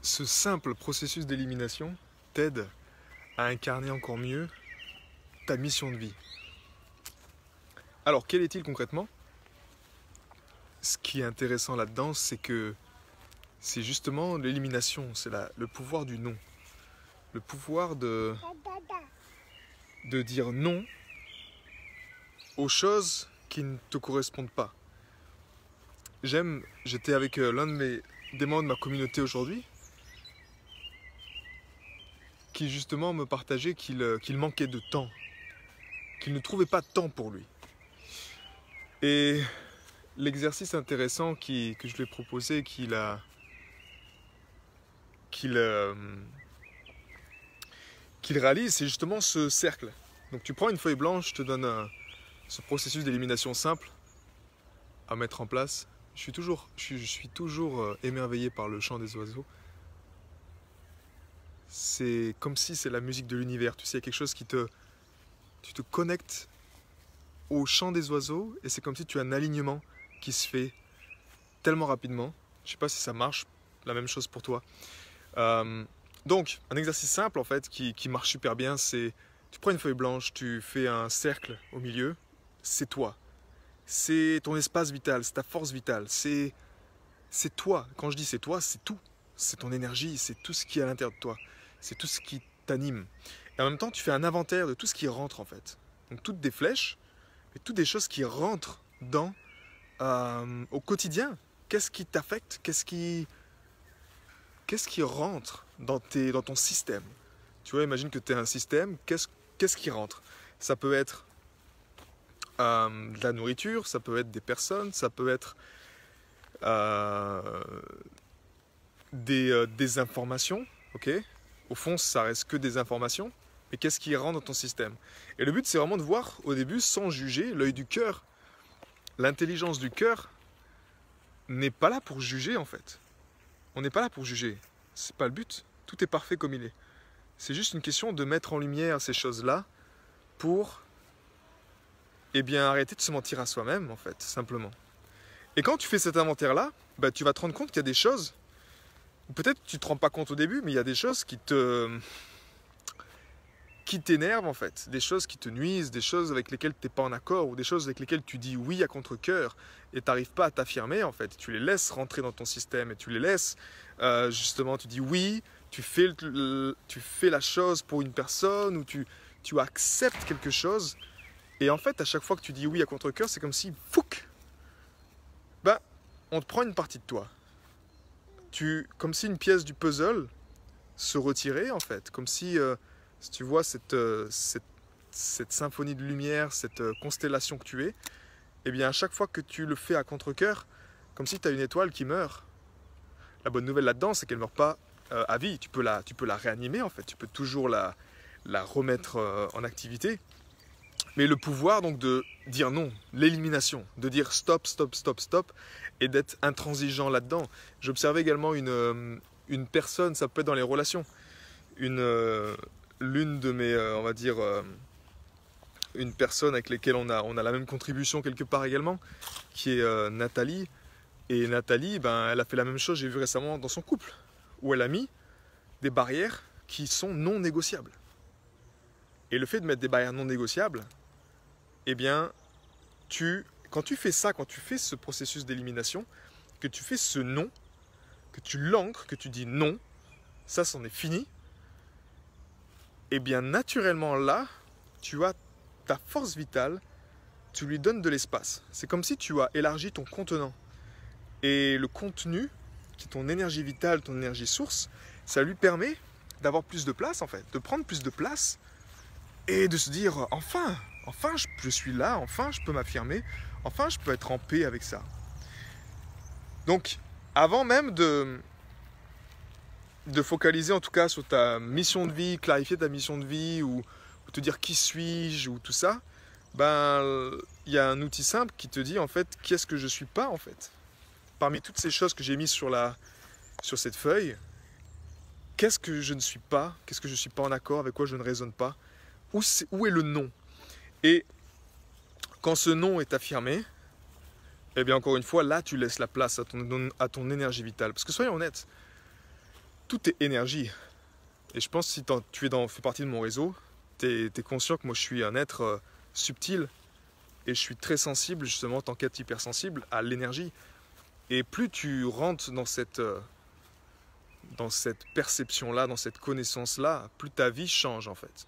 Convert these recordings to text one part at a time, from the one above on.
ce simple processus d'élimination t'aide à incarner encore mieux ta mission de vie. Alors, quel est-il concrètement? Ce qui est intéressant là-dedans, c'est que c'est justement l'élimination, c'est le pouvoir du non. Le pouvoir de dire non aux choses qui ne te correspondent pas. J'étais avec l'un des membres de ma communauté aujourd'hui, qui justement me partageait qu'il manquait de temps, qu'il ne trouvait pas de temps pour lui. Et l'exercice intéressant que je lui ai proposé, qu'il réalise, c'est justement ce cercle. Donc tu prends une feuille blanche, je te donne ce processus d'élimination simple à mettre en place. Je suis toujours émerveillé par le chant des oiseaux. C'est comme si c'est la musique de l'univers. Tu sais, quelque chose tu te connectes au chant des oiseaux et c'est comme si tu as un alignement qui se fait tellement rapidement. Je ne sais pas si ça marche, la même chose pour toi. Donc, un exercice simple en fait qui marche super bien, c'est tu prends une feuille blanche, tu fais un cercle au milieu, c'est toi. C'est ton espace vital, c'est ta force vitale, c'est toi. Quand je dis c'est toi, c'est tout. C'est ton énergie, c'est tout ce qui est à l'intérieur de toi. C'est tout ce qui t'anime. Et en même temps, tu fais un inventaire de tout ce qui rentre en fait. Donc toutes des flèches, et toutes des choses qui rentrent au quotidien. Qu'est-ce qui t'affecte? Qu'est-ce qui rentre dans ton système? Tu vois, imagine que tu es un système, qu'est-ce qui rentre? Ça peut être de la nourriture, ça peut être des personnes, ça peut être des informations, ok? Au fond, ça reste que des informations, mais qu'est-ce qui rentre dans ton système? Et le but, c'est vraiment de voir au début, sans juger, l'œil du cœur. L'intelligence du cœur n'est pas là pour juger, en fait. On n'est pas là pour juger. C'est pas le but. Tout est parfait comme il est. C'est juste une question de mettre en lumière ces choses-là pour, arrêter de se mentir à soi-même, en fait, simplement. Et quand tu fais cet inventaire-là, tu vas te rendre compte qu'il y a des choses, peut-être tu ne te rends pas compte au début, mais il y a des choses qui t'énervent, en fait. Des choses qui te nuisent, des choses avec lesquelles tu n'es pas en accord, ou des choses avec lesquelles tu dis oui à contre-cœur, et tu n'arrives pas à t'affirmer, en fait. Tu les laisses rentrer dans ton système, et tu les laisses, justement, tu dis oui, tu fais la chose pour une personne, ou tu acceptes quelque chose, et en fait, à chaque fois que tu dis oui à contre-cœur, c'est comme si, fouc, on te prend une partie de toi. Comme si une pièce du puzzle se retirait, en fait. Comme si tu vois cette symphonie de lumière, cette constellation que tu es, à chaque fois que tu le fais à contre-cœur, comme si tu as une étoile qui meurt. La bonne nouvelle là-dedans, c'est qu'elle ne meurt pas à vie. Tu peux la réanimer, en fait. Tu peux toujours la remettre en activité. Mais le pouvoir donc de dire non, l'élimination, de dire stop, stop, stop, stop, et d'être intransigeant là-dedans. J'observais également une personne, ça peut être dans les relations, l'une de mes, on va dire, une personne avec laquelle on a la même contribution quelque part également, qui est Nathalie. Et Nathalie, elle a fait la même chose, j'ai vu récemment dans son couple, où elle a mis des barrières qui sont non négociables. Et le fait de mettre des barrières non négociables, quand tu fais ça, quand tu fais ce processus d'élimination, que tu fais ce non, que tu l'ancres, que tu dis non, ça c'en est fini, naturellement là, tu as ta force vitale, tu lui donnes de l'espace. C'est comme si tu as élargi ton contenant. Et le contenu, qui est ton énergie vitale, ton énergie source, ça lui permet d'avoir plus de place en fait, de prendre plus de place et de se dire enfin je suis là, enfin je peux m'affirmer, enfin je peux être en paix avec ça. Donc avant même de focaliser en tout cas sur ta mission de vie, clarifier ta mission de vie ou te dire qui suis-je ou tout ça, il y a un outil simple qui te dit en fait qu'est-ce que je suis pas en fait. Parmi toutes ces choses que j'ai mises sur cette feuille, qu'est-ce que je ne suis pas, qu'est-ce que je ne suis pas en accord, avec quoi je ne résonne pas, où est le non? Et quand ce non est affirmé, encore une fois, là tu laisses la place à ton énergie vitale. Parce que soyons honnêtes, tout est énergie. Et je pense que si fais partie de mon réseau, tu es conscient que moi je suis un être subtil et je suis très sensible justement en tant qu'être hypersensible à l'énergie. Et plus tu rentres dans cette perception-là, dans cette connaissance-là, plus ta vie change en fait.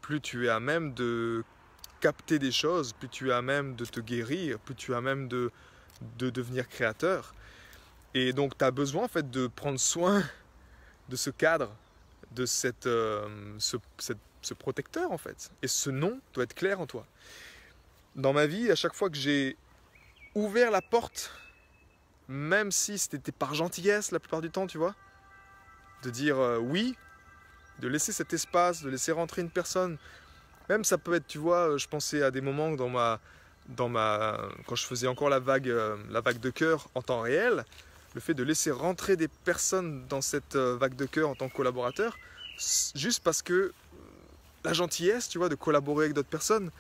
Plus tu es à même de capter des choses, plus tu es à même de te guérir, plus tu es à même de devenir créateur. Et donc tu as besoin en fait de prendre soin de ce cadre, de ce protecteur en fait. Et ce nom doit être clair en toi. Dans ma vie, à chaque fois que j'ai ouvert la porte, même si c'était par gentillesse la plupart du temps, tu vois, de dire oui, de laisser cet espace, de laisser rentrer une personne. Même ça peut être, tu vois, je pensais à des moments quand je faisais encore la vague de cœur en temps réel, le fait de laisser rentrer des personnes dans cette vague de cœur en tant que collaborateur, juste parce que la gentillesse, tu vois, de collaborer avec d'autres personnes,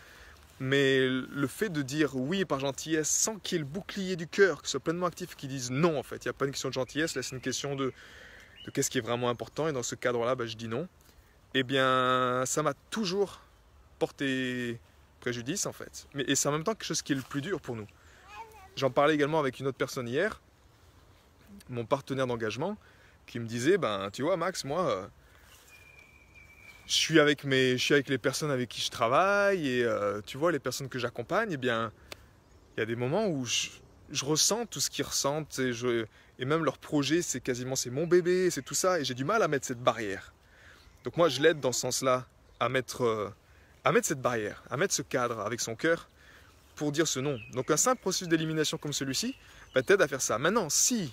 mais le fait de dire oui par gentillesse sans qu'il y ait le bouclier du cœur qui soit pleinement actif, qui dise non en fait, il n'y a pas une question de gentillesse, là c'est une question de qu'est-ce qui est vraiment important, et dans ce cadre-là, je dis non, eh bien ça m'a toujours porté préjudice en fait. Et c'est en même temps quelque chose qui est le plus dur pour nous. J'en parlais également avec une autre personne hier, mon partenaire d'engagement, qui me disait, tu vois Max, moi, je suis avec les personnes avec qui je travaille, et tu vois, les personnes que j'accompagne, eh bien, il y a des moments où je ressens tout ce qu'ils ressentent, et même leur projet, c'est mon bébé, c'est tout ça, et j'ai du mal à mettre cette barrière. Donc moi, je l'aide dans ce sens-là, à mettre cette barrière, à mettre ce cadre avec son cœur, pour dire ce non. Donc un simple processus d'élimination comme celui-ci, t'aide à faire ça. Maintenant, si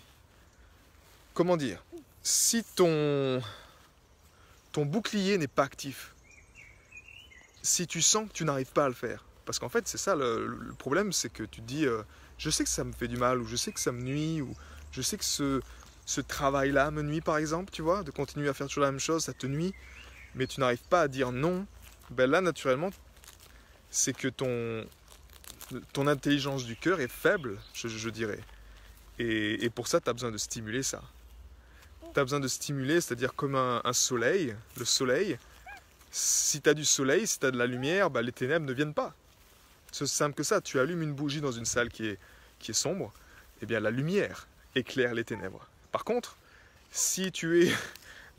ton bouclier n'est pas actif, si tu sens que tu n'arrives pas à le faire, parce qu'en fait c'est ça le problème, c'est que tu te dis je sais que ça me fait du mal, ou je sais que ça me nuit, ou je sais que ce travail-là me nuit par exemple, tu vois, de continuer à faire toujours la même chose, ça te nuit, mais tu n'arrives pas à dire non, là naturellement c'est que ton intelligence du cœur est faible, je dirais. Et pour ça tu as besoin de stimuler ça. Tu as besoin de stimuler, c'est-à-dire comme un soleil, le soleil. Si tu as du soleil, si tu as de la lumière, les ténèbres ne viennent pas. C'est aussi simple que ça. Tu allumes une bougie dans une salle qui est sombre, eh bien la lumière éclaire les ténèbres. Par contre, si tu es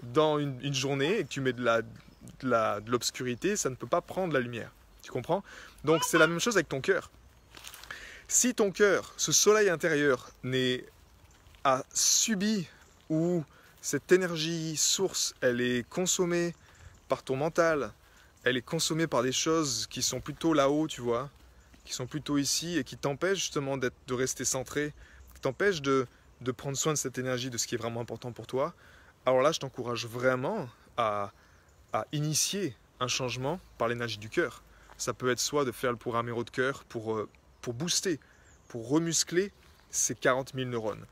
dans une journée et que tu mets de l'obscurité, ça ne peut pas prendre la lumière. Tu comprends? Donc c'est la même chose avec ton cœur. Si ton cœur, ce soleil intérieur, a subi, ou cette énergie source, elle est consommée par ton mental, elle est consommée par des choses qui sont plutôt là-haut, tu vois, qui sont plutôt ici, et qui t'empêchent justement de rester centré, qui t'empêchent de prendre soin de cette énergie, de ce qui est vraiment important pour toi, alors là je t'encourage vraiment à initier un changement par l'énergie du cœur. Ça peut être soit de faire le programme Héros de cœur pour booster, pour remuscler ces 40 000 neurones.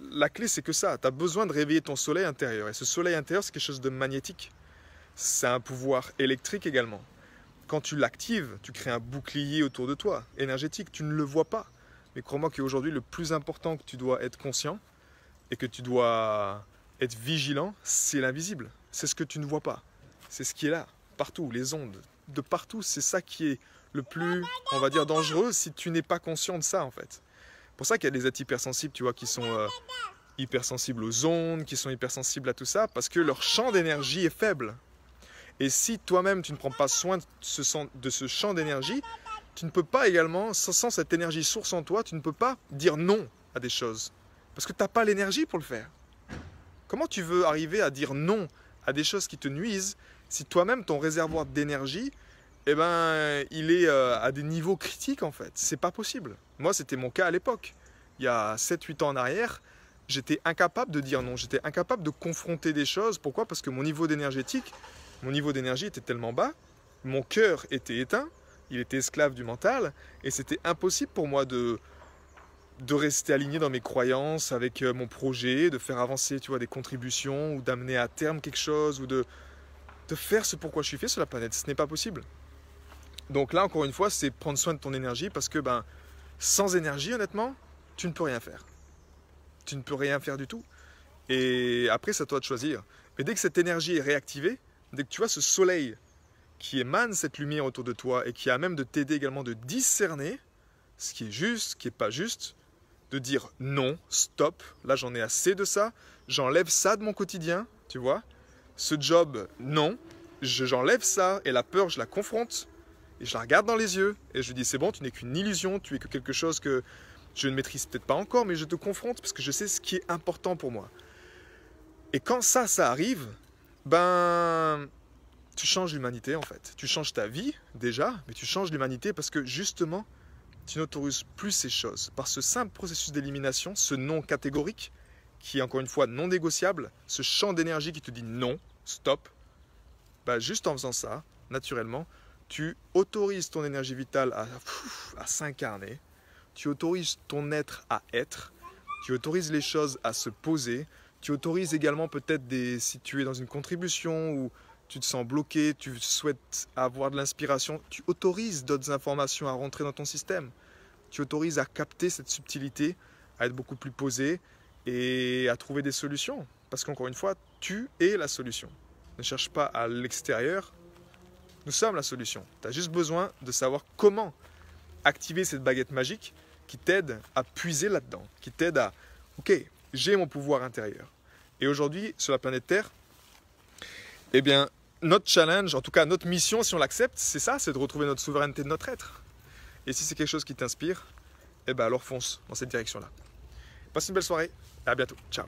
La clé, c'est que ça, tu as besoin de réveiller ton soleil intérieur. Et ce soleil intérieur, c'est quelque chose de magnétique. C'est un pouvoir électrique également. Quand tu l'actives, tu crées un bouclier autour de toi, énergétique. Tu ne le vois pas. Mais crois-moi qu'aujourd'hui, le plus important que tu dois être conscient et que tu dois être vigilant, c'est l'invisible. C'est ce que tu ne vois pas. C'est ce qui est là, partout, les ondes. De partout, c'est ça qui est le plus, on va dire, dangereux si tu n'es pas conscient de ça, en fait. C'est pour ça qu'il y a des êtres hypersensibles, tu vois, qui sont hypersensibles aux ondes, qui sont hypersensibles à tout ça, parce que leur champ d'énergie est faible. Et si toi-même, tu ne prends pas soin de ce champ d'énergie, tu ne peux pas également, sans cette énergie source en toi, tu ne peux pas dire non à des choses. Parce que tu n'as pas l'énergie pour le faire. Comment tu veux arriver à dire non à des choses qui te nuisent si toi-même, ton réservoir d'énergie, il est à des niveaux critiques en fait. C'est pas possible. Moi, c'était mon cas à l'époque. Il y a 7-8 ans en arrière, j'étais incapable de dire non. J'étais incapable de confronter des choses. Pourquoi? Parce que mon niveau d'énergie était tellement bas, mon cœur était éteint, il était esclave du mental, et c'était impossible pour moi de rester aligné dans mes croyances, avec mon projet, de faire avancer, tu vois, des contributions, ou d'amener à terme quelque chose, ou de faire ce pourquoi je suis fait sur la planète. Ce n'est pas possible. Donc là, encore une fois, c'est prendre soin de ton énergie, parce que sans énergie, honnêtement, tu ne peux rien faire. Tu ne peux rien faire du tout. Et après, c'est à toi de choisir. Mais dès que cette énergie est réactivée, dès que tu vois ce soleil qui émane cette lumière autour de toi et qui a même de t'aider également de discerner ce qui est juste, ce qui n'est pas juste, de dire non, stop, là j'en ai assez de ça, j'enlève ça de mon quotidien, tu vois. Ce job, non, j'enlève ça et la peur, je la confronte et je la regarde dans les yeux et je lui dis c'est bon, tu n'es qu'une illusion, tu es que quelque chose que je ne maîtrise peut-être pas encore, mais je te confronte parce que je sais ce qui est important pour moi. Et quand ça arrive, ben, tu changes l'humanité en fait. Tu changes ta vie déjà, mais tu changes l'humanité parce que justement, tu n'autorises plus ces choses. Par ce simple processus d'élimination, ce non catégorique, qui est encore une fois non négociable, ce champ d'énergie qui te dit non, stop, ben, juste en faisant ça, naturellement, tu autorises ton énergie vitale à s'incarner, tu autorises ton être à être, tu autorises les choses à se poser, tu autorises également peut-être si tu es dans une contribution ou tu te sens bloqué, tu souhaites avoir de l'inspiration, tu autorises d'autres informations à rentrer dans ton système. Tu autorises à capter cette subtilité, à être beaucoup plus posé et à trouver des solutions. Parce qu'encore une fois, tu es la solution. Ne cherche pas à l'extérieur, nous sommes la solution. Tu as juste besoin de savoir comment activer cette baguette magique qui t'aide à puiser là-dedans, qui t'aide à « Ok, j'ai mon pouvoir intérieur ». Et aujourd'hui, sur la planète Terre, eh bien, notre challenge, en tout cas notre mission, si on l'accepte, c'est ça, c'est de retrouver notre souveraineté de notre être. Et si c'est quelque chose qui t'inspire, eh ben alors fonce dans cette direction-là. Passe une belle soirée et à bientôt. Ciao.